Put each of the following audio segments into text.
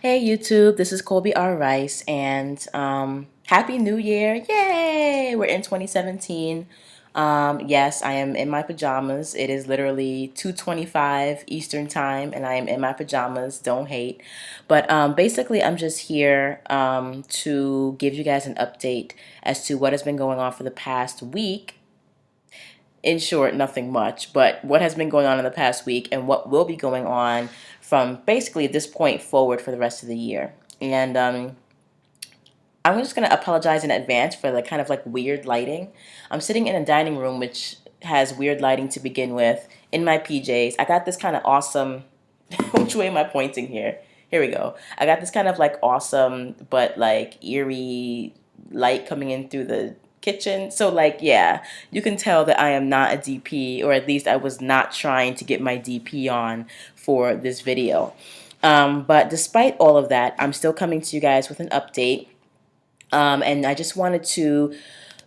Hey YouTube, this is Colby R. Rice, and Happy New Year! Yay! We're in 2017. Yes, I am in my pajamas. It is literally 2:25 Eastern Time, and I am in my pajamas. Don't hate. But basically, I'm just here to give you guys an update as to what has been going on for the past week. In short, nothing much, but what has been going on in the past week and what will be going on from basically this point forward for the rest of the year. And I'm just going to apologize in advance for the kind of like weird lighting. I'm sitting in a dining room which has weird lighting to begin with in my PJs. I got this kind of awesome, which way am I pointing here? Here we go. I got this kind of like awesome but like eerie light coming in through the kitchen. So like yeah, you can tell that I am not a DP, or at least I was not trying to get my DP on for this video. But despite all of that, I'm still coming to you guys with an update. And I just wanted to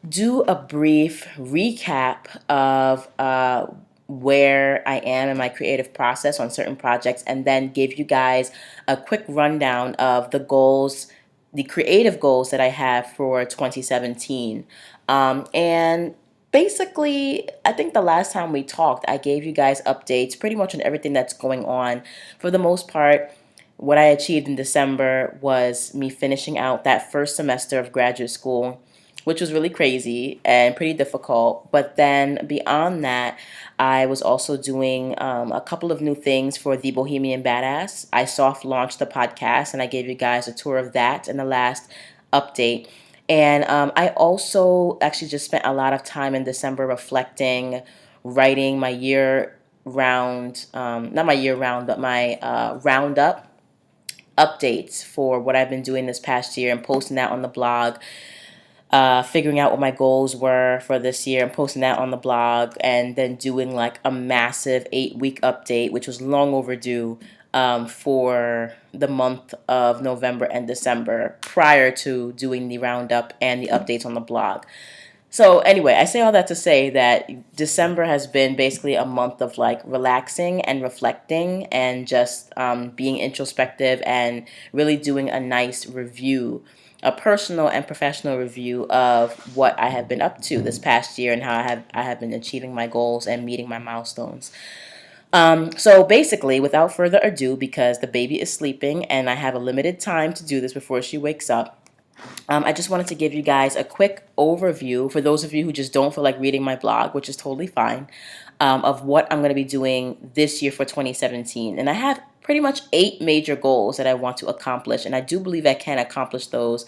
do a brief recap of where I am in my creative process on certain projects, and then give you guys a quick rundown of the goals, the creative goals that I have for 2017. And basically, I think the last time we talked, I gave you guys updates pretty much on everything that's going on. For the most part, what I achieved in December was me finishing out that first semester of graduate school, which was really crazy and pretty difficult. But then beyond that, I was also doing a couple of new things for The Bohemian Badass. I soft launched the podcast, and I gave you guys a tour of that in the last update. And I also actually just spent a lot of time in December reflecting, writing my year round, not my year round, but my roundup updates for what I've been doing this past year and posting that on the blog, figuring out what my goals were for this year and posting that on the blog, and then doing like a massive 8-week update, which was long overdue, for the month of November and December prior to doing the roundup and the updates on the blog. So anyway, I say all that to say that December has been basically a month of like relaxing and reflecting and just being introspective and really doing a nice review, a personal and professional review of what I have been up to this past year and how I have been achieving my goals and meeting my milestones. So basically, without further ado, because the baby is sleeping and I have a limited time to do this before she wakes up, I just wanted to give you guys a quick overview for those of you who just don't feel like reading my blog, which is totally fine, of what I'm going to be doing this year for 2017. And I have pretty much 8 major goals that I want to accomplish, and I do believe I can accomplish those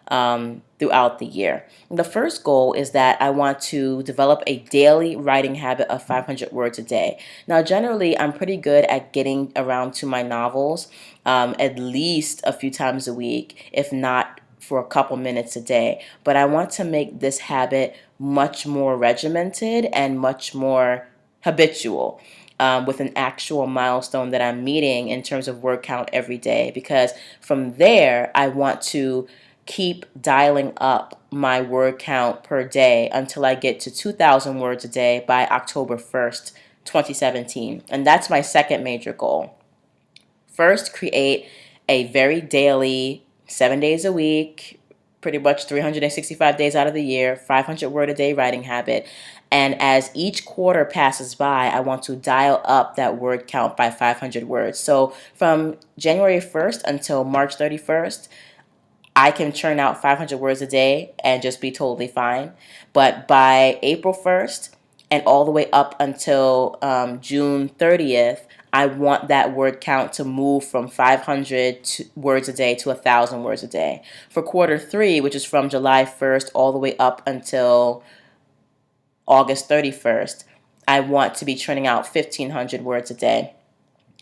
throughout the year. The first goal is that I want to develop a daily writing habit of 500 words a day. Now, generally, I'm pretty good at getting around to my novels at least a few times a week, if not for a couple minutes a day. But I want to make this habit much more regimented and much more habitual. With an actual milestone that I'm meeting in terms of word count every day, because from there I want to keep dialing up my word count per day until I get to 2,000 words a day by October 1st, 2017. And that's my second major goal. First, create a very daily, 7 days a week, pretty much 365 days out of the year, 500 word a day writing habit. And as each quarter passes by, I want to dial up that word count by 500 words. So from January 1st until March 31st, I can churn out 500 words a day and just be totally fine. But by April 1st and all the way up until June 30th, I want that word count to move from 500 words a day to 1,000 words a day. For quarter 3, which is from July 1st all the way up until August 31st, I want to be churning out 1,500 words a day.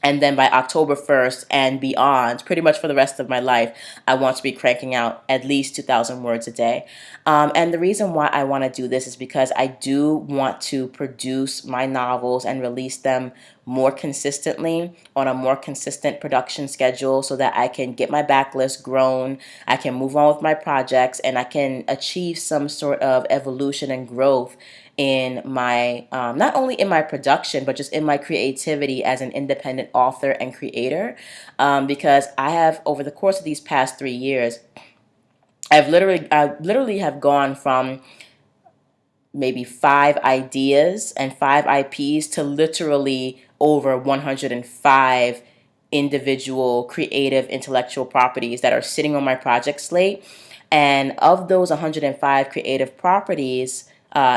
And then by October 1st and beyond, pretty much for the rest of my life, I want to be cranking out at least 2,000 words a day. And the reason why I want to do this is because I do want to produce my novels and release them more consistently on a more consistent production schedule so that I can get my backlist grown, I can move on with my projects, and I can achieve some sort of evolution and growth in my, not only in my production, but just in my creativity as an independent author and creator. Because I have, over the course of these past 3 years, I literally have gone from maybe 5 ideas and 5 IPs to literally over 105 individual creative intellectual properties that are sitting on my project slate. And of those 105 creative properties,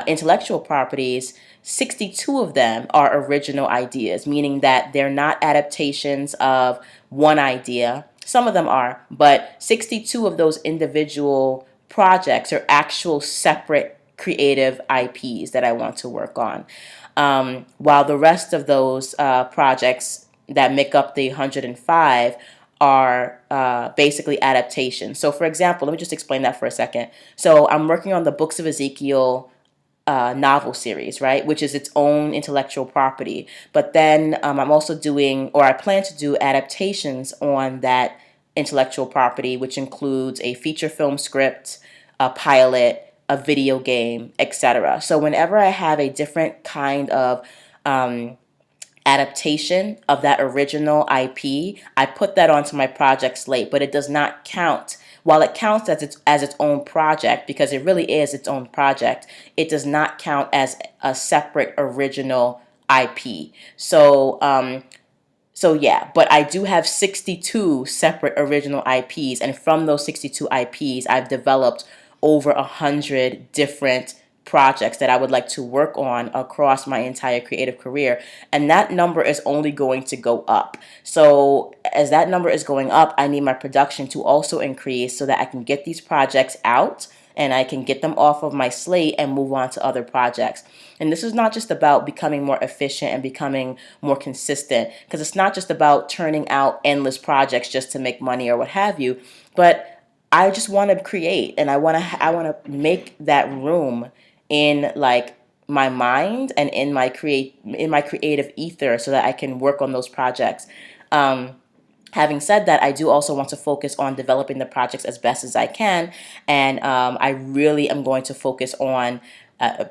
intellectual properties, 62 of them are original ideas, meaning that they're not adaptations of one idea. Some of them are, but 62 of those individual projects are actual separate creative IPs that I want to work on. While the rest of those projects that make up the 105 are basically adaptations. So, for example, let me just explain that for a second. So, I'm working on the Books of Ezekiel novel series, right, which is its own intellectual property. But then I'm also doing, or I plan to do, adaptations on that intellectual property, which includes a feature film script, a pilot, a video game, etc. So whenever I have a different kind of adaptation of that original IP, I put that onto my project slate, but it does not count. While it counts as its own project, because it really is its own project, it does not count as a separate original IP. So yeah, but I do have 62 separate original IPs, and from those 62 IPs, I've developed over 100 different projects that I would like to work on across my entire creative career. And that number is only going to go up. So as that number is going up, I need my production to also increase so that I can get these projects out and I can get them off of my slate and move on to other projects. And this is not just about becoming more efficient and becoming more consistent, because it's not just about turning out endless projects just to make money or what have you, but I just want to create, and I want to make that room in like my mind and in my creative ether so that I can work on those projects. Having said that, I do also want to focus on developing the projects as best as I can, and I really am going to focus on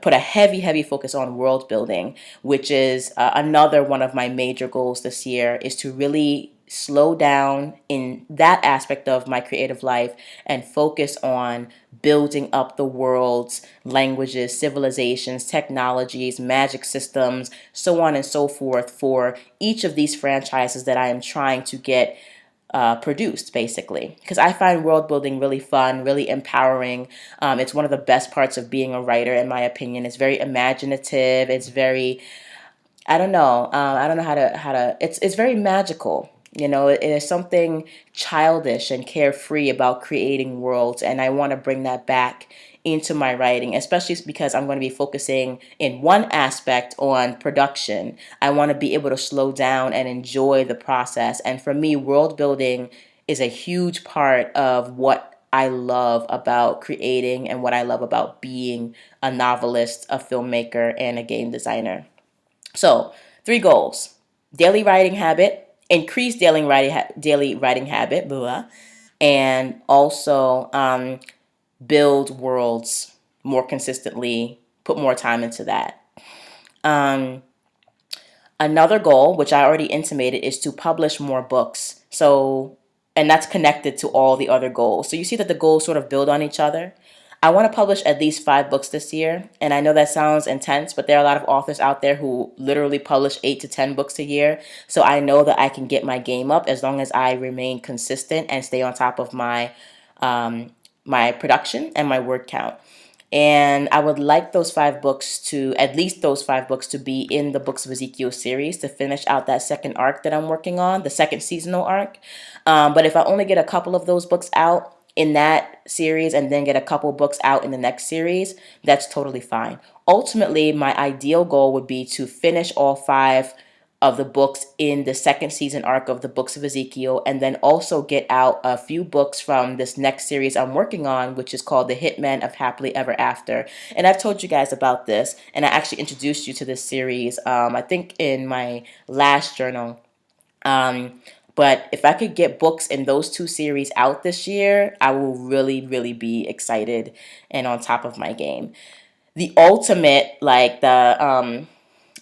put a heavy focus on world building, which is another one of my major goals this year, is to really slow down in that aspect of my creative life and focus on building up the world's languages, civilizations, technologies, magic systems, so on and so forth, for each of these franchises that I am trying to get produced, basically. Because I find world building really fun, really empowering. It's one of the best parts of being a writer, in my opinion. It's very imaginative. It's very, I don't know. I don't know how to. It's very magical. You know, there's something childish and carefree about creating worlds, and I want to bring that back into my writing, especially because I'm going to be focusing in one aspect on production. I want to be able to slow down and enjoy the process. And for me, world building is a huge part of what I love about creating and what I love about being a novelist, a filmmaker, and a game designer. So, 3 goals: daily writing habit, increase daily writing habit, blah, and also build worlds more consistently, put more time into that. Um, Another goal, which I already intimated, is to publish more books. So, and that's connected to all the other goals. So you see that the goals sort of build on each other. I want to publish at least 5 books this year. And I know that sounds intense, but there are a lot of authors out there who literally publish 8 to 10 books a year. So I know that I can get my game up as long as I remain consistent and stay on top of my production and my word count. And I would like those 5 books to, at least those 5 books, to be in the Books of Ezekiel series to finish out that second arc that I'm working on, the second seasonal arc. But if I only get a couple of those books out in that series and then get a couple books out in the next series, that's totally fine. Ultimately, my ideal goal would be to finish all 5 of the books in the second season arc of the Books of Ezekiel, and then also get out a few books from this next series I'm working on, which is called The Hitman of Happily Ever After. And I've told you guys about this, and I actually introduced you to this series, I think in my last journal. But if I could get books in those 2 series out this year, I will really be excited and on top of my game. the ultimate, like I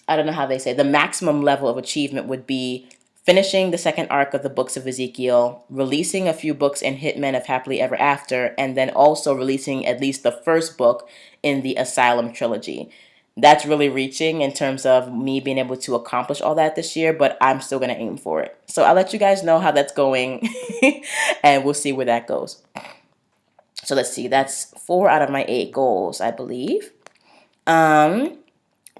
don't know how they say, the maximum level of achievement would be finishing the second arc of the books of Ezekiel, releasing a few books in Hitmen of Happily Ever After, and then also releasing at least the first book in the Asylum trilogy. That's really reaching in terms of me being able to accomplish all that this year, but I'm still going to aim for it. So I'll let you guys know how that's going, and we'll see where that goes. So let's see, that's 4 out of my 8 goals, I believe.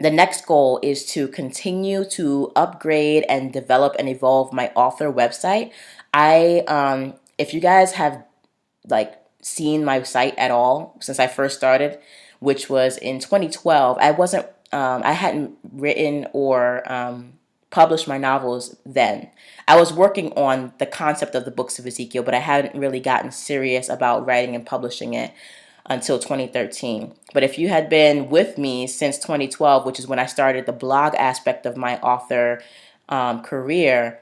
The next goal is to continue to upgrade and develop and evolve my author website. If you guys have like seen my site at all since I first started, which was in 2012, I hadn't written or published my novels then. I was working on the concept of the books of Ezekiel, but I hadn't really gotten serious about writing and publishing it until 2013. But if you had been with me since 2012, which is when I started the blog aspect of my author career,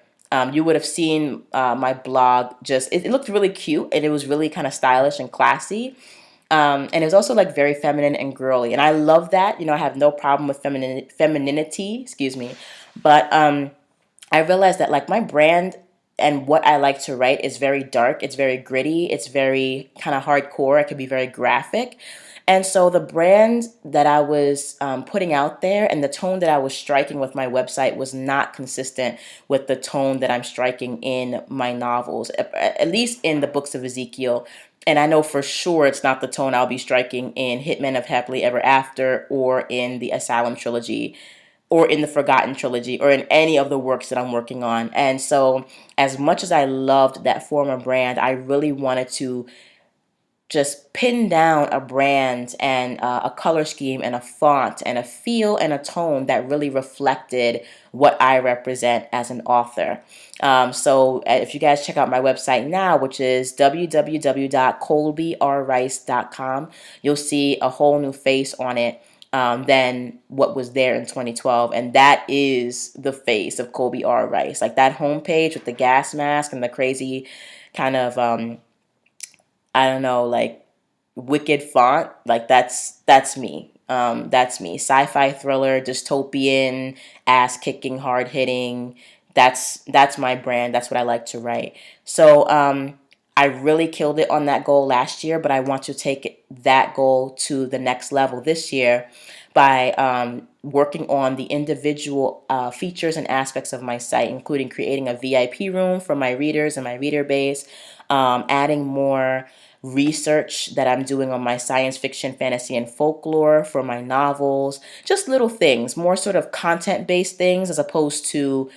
you would have seen my blog it looked really cute, and it was really kind of stylish and classy. And it was also like very feminine and girly. And I love that. I have no problem with femininity, excuse me. But I realized that like my brand and what I like to write is very dark. It's very gritty. It's very kind of hardcore. It can be very graphic. And so the brand that I was putting out there and the tone that I was striking with my website was not consistent with the tone that I'm striking in my novels, at least in the books of Ezekiel. And I know for sure it's not the tone I'll be striking in Hitmen of Happily Ever After or in the Asylum trilogy or in the Forgotten trilogy or in any of the works that I'm working on. And so as much as I loved that former brand, I really wanted to just pin down a brand and a color scheme and a font and a feel and a tone that really reflected what I represent as an author. So if you guys check out my website now, which is www.colbyrrice.com, you'll see a whole new face on it than what was there in 2012. And that is the face of Colby R. Rice. Like that homepage with the gas mask and the crazy kind of I don't know, like wicked font, like that's me. That's me. Sci-fi thriller, dystopian, ass kicking, hard hitting. That's my brand. That's what I like to write. So I really killed it on that goal last year, but I want to take that goal to the next level this year by working on the individual features and aspects of my site, including creating a VIP room for my readers and my reader base, adding more research that I'm doing on my science fiction, fantasy, and folklore for my novels, just little things, more sort of content-based things as opposed to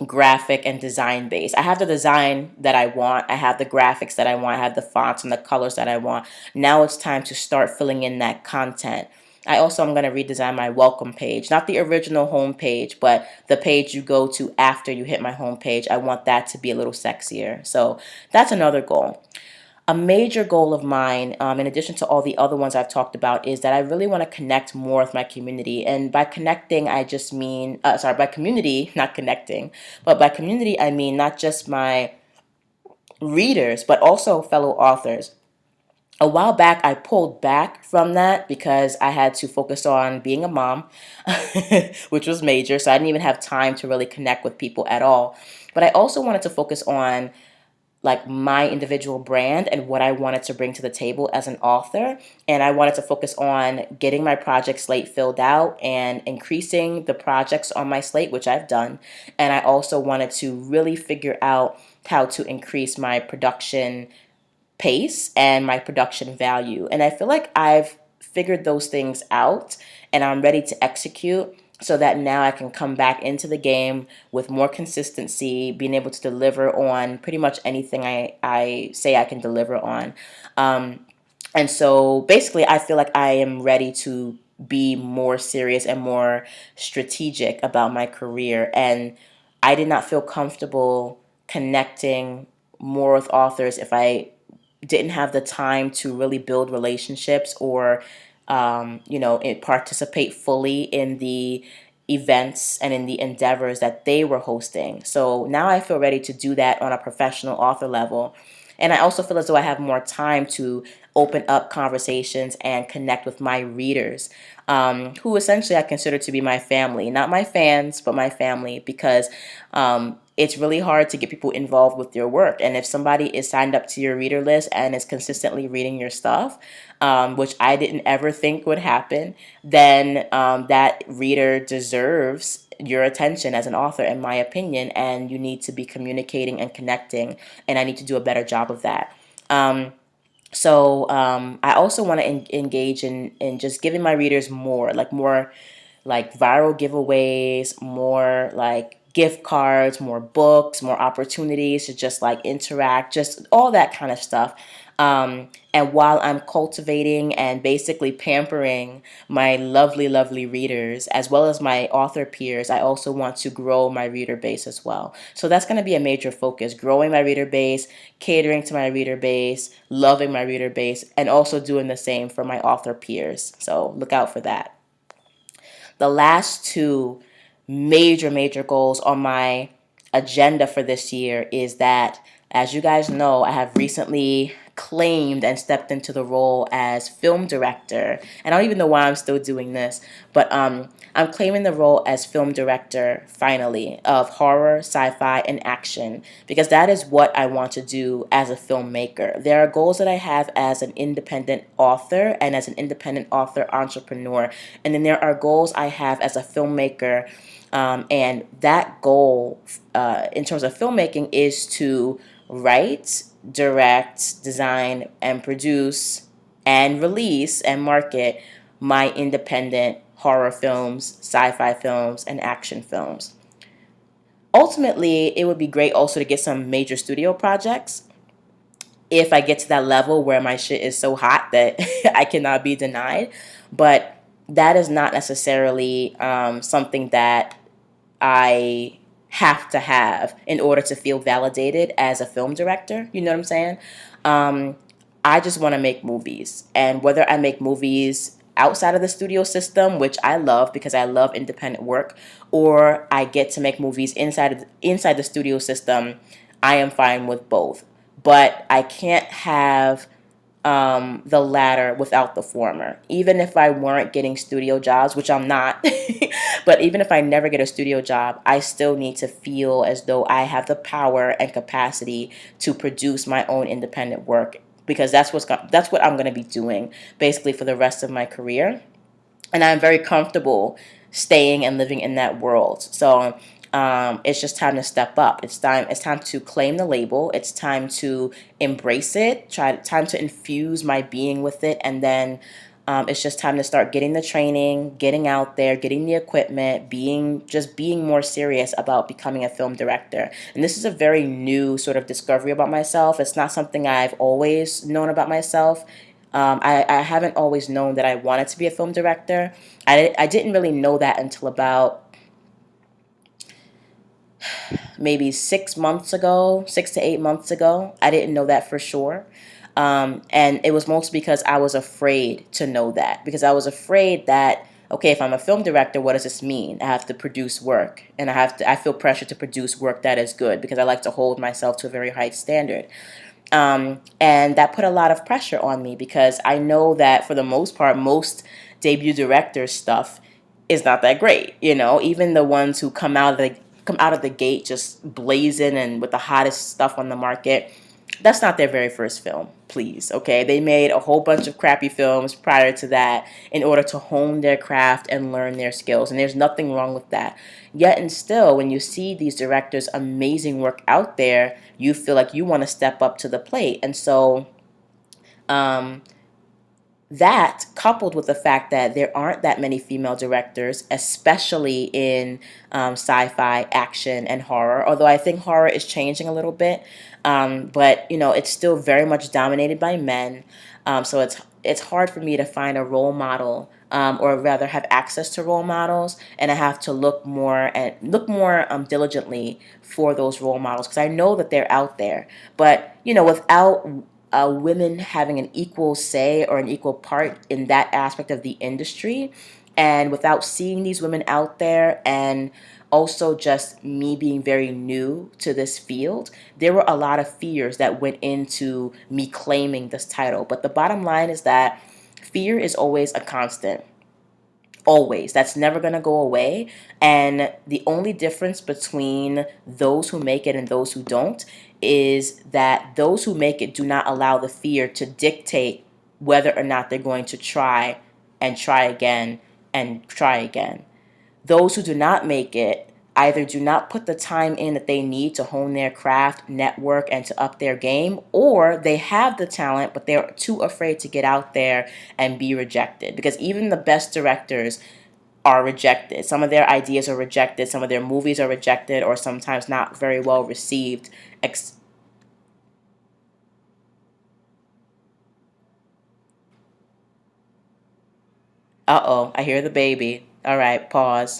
graphic and design based. I have the design that I want. I have the graphics that I want. I have the fonts and the colors that I want. Now it's time to start filling in that content. I also am going to redesign my welcome page, not the original home page, but the page you go to after you hit my home page. I want that to be a little sexier. So that's another goal. A major goal of mine, in addition to all the other ones I've talked about, is that I really want to connect more with my community. And by connecting, I just mean, by community, not connecting, but by community, I mean not just my readers, but also fellow authors. A while back, I pulled back from that because I had to focus on being a mom, which was major. So I didn't even have time to really connect with people at all. But I also wanted to focus on like my individual brand and what I wanted to bring to the table as an author. And I wanted to focus on getting my project slate filled out and increasing the projects on my slate, which I've done. And I also wanted to really figure out how to increase my production pace and my production value. And I feel like I've figured those things out and I'm ready to execute so that now I can come back into the game with more consistency, being able to deliver on pretty much anything I say I can deliver on. And so basically, I feel like I am ready to be more serious and more strategic about my career. And I did not feel comfortable connecting more with authors if I didn't have the time to really build relationships or participate fully in the events and in the endeavors that they were hosting. So now I feel ready to do that on a professional author level. And I also feel as though I have more time to open up conversations and connect with my readers, who essentially I consider to be my family, not my fans, but my family, because it's really hard to get people involved with your work. And if somebody is signed up to your reader list and is consistently reading your stuff, which I didn't ever think would happen, then that reader deserves your attention as an author, in my opinion, and you need to be communicating and connecting, and I need to do a better job of that. So I also want to engage in just giving my readers more like viral giveaways, more like gift cards, more books, more opportunities to just like interact, just all that kind of stuff. And while I'm cultivating and basically pampering my lovely, lovely readers, as well as my author peers, I also want to grow my reader base as well. So that's going to be a major focus: growing my reader base, catering to my reader base, loving my reader base, and also doing the same for my author peers. So look out for that. The last two major goals on my agenda for this year is that, as you guys know, I have recently claimed and stepped into the role as film director. And I don't even know why I'm still doing this, but I'm claiming the role as film director, finally, of horror, sci-fi, and action, because that is what I want to do as a filmmaker. There are goals that I have as an independent author and as an independent author entrepreneur, and then there are goals I have as a filmmaker. And that goal, in terms of filmmaking, is to write, direct, design, and produce, and release and market my independent horror films, sci-fi films, and action films. Ultimately, it would be great also to get some major studio projects if I get to that level where my shit is so hot that I cannot be denied. But that is not necessarily something that I have to have in order to feel validated as a film director. You know what I'm saying? Um, I just want to make movies. And whether I make movies outside of the studio system, which I love because I love independent work, or I get to make movies inside the studio system, I am fine with both. But I can't have the latter without the former. Even if I weren't getting studio jobs, which I'm not, but even if I never get a studio job, I still need to feel as though I have the power and capacity to produce my own independent work, because that's what I'm going to be doing basically for the rest of my career. And I'm very comfortable staying and living in that world. So it's just time to step up. It's time to claim the label. It's time to embrace it. Time to infuse my being with it, and then it's just time to start getting the training, getting out there, getting the equipment, being more serious about becoming a film director. And this is a very new sort of discovery about myself. It's not something I've always known about myself. I haven't always known that I wanted to be a film director. I didn't really know that until about maybe 6 months ago, 6 to 8 months ago. I didn't know that for sure. And it was mostly because I was afraid to know that, because I was afraid that, okay, if I'm a film director, what does this mean? I have to produce work, and I feel pressure to produce work that is good, because I like to hold myself to a very high standard. And that put a lot of pressure on me, because I know that for the most part, most debut directors' stuff is not that great. Even the ones who come out of the gate just blazing and with the hottest stuff on the market, that's not their very first film. Please, okay? They made a whole bunch of crappy films prior to that in order to hone their craft and learn their skills, and there's nothing wrong with that. Yet and still, when you see these directors' amazing work out there, you feel like you want to step up to the plate. And so um, that, coupled with the fact that there aren't that many female directors, especially in sci-fi, action, and horror, although I think horror is changing a little bit, but it's still very much dominated by men. So it's hard for me to find a role model, or rather have access to role models, and I have to look more diligently for those role models, because I know that they're out there. But without women having an equal say or an equal part in that aspect of the industry, and without seeing these women out there and also just me being very new to this field, there were a lot of fears that went into me claiming this title. But the bottom line is that fear is always a constant. Always. That's never going to go away. And the only difference between those who make it and those who don't is that those who make it do not allow the fear to dictate whether or not they're going to try and try again and try again. Those who do not make it either do not put the time in that they need to hone their craft, network, and to up their game, or they have the talent, but they're too afraid to get out there and be rejected. Because even the best directors are rejected. Some of their ideas are rejected, some of their movies are rejected, or sometimes not very well received. Uh-oh, I hear the baby. All right, pause.